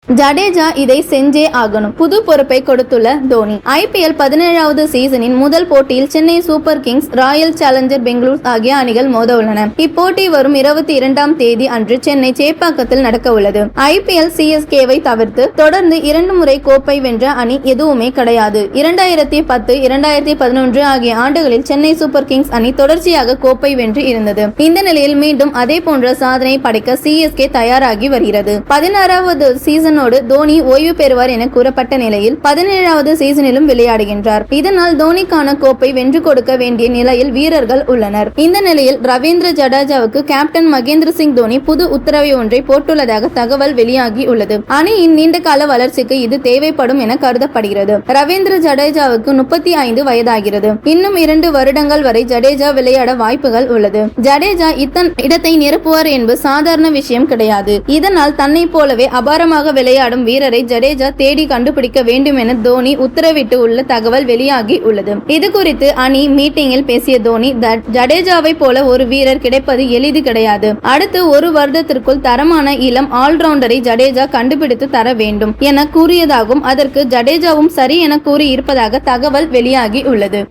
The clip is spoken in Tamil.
ஜடேஜா இதை செஞ்சே ஆகணும். புது பொறுப்பை கொடுத்துள்ள தோனி. IPL 17வது சீசனின் முதல் போட்டியில் Chennai super Kings, Royal challenger Bengaluru ஆகிய அணிகள் மோத உள்ளன. இப்போட்டி வரும் 22ஆம் தேதி அன்று சென்னை சேப்பாக்கத்தில் நடக்க உள்ளது. IPL CSKவை தவிர்த்து தொடர்ந்து 2 முறை கோப்பை வென்ற அணி எதுவுமே கிடையாது. 2010, 2011 ஆகிய ஆண்டுகளில் சென்னை சூப்பர் கிங்ஸ் அணி தொடர்ச்சியாக கோப்பை வென்று இருந்தது. இந்த நிலையில் மீண்டும் அதே போன்ற சாதனை படைக்க CSK தயாராகி வருகிறது. 16வது சீசன் தோனி ஓய்வு பெறுவார் என கூறப்பட்ட நிலையில் 17வது சீசனிலும் விளையாடுகின்றார். இதனால் தோனிக்கான கோப்பை வென்று கொடுக்க வேண்டிய நிலையில் வீரர்கள் உள்ளனர். இந்த நிலையில் ரவீந்திர ஜடேஜாவுக்கு கேப்டன் மகேந்திர சிங் தோனி புது உத்தரவை ஒன்றை போட்டுள்ளதாக தகவல் வெளியாகி உள்ளது. அணியின் நீண்டகால வளர்ச்சிக்கு இது தேவைப்படும் என கருதப்படுகிறது. ரவீந்திர ஜடேஜாவுக்கு 35 வயதாகிறது. இன்னும் 2 வருடங்கள் வரை ஜடேஜா விளையாட வாய்ப்புகள் உள்ளது. ஜடேஜா இடத்தை நிரப்புவார் என்பது சாதாரண விஷயம் கிடையாது. இதனால் தன்னை போலவே அபாரமாக விளையாடும் வீரரை ஜடேஜா தேடி கண்டுபிடிக்க வேண்டும் என தோனி உத்தரவிட்டு உள்ள தகவல் வெளியாகி உள்ளது. இது குறித்து அணி மீட்டிங்கில் பேசிய தோனி, ஜடேஜாவை போல ஒரு வீரர் கிடைப்பது எளிது கிடையாது. அடுத்து 1 வருடத்திற்குள் தரமான இளம் ஆல்ரவுண்டரை ஜடேஜா கண்டுபிடித்து தர வேண்டும் என கூறியதாகவும் அதற்கு ஜடேஜாவும் சரி என கூறி இருப்பதாக தகவல் வெளியாகி உள்ளது.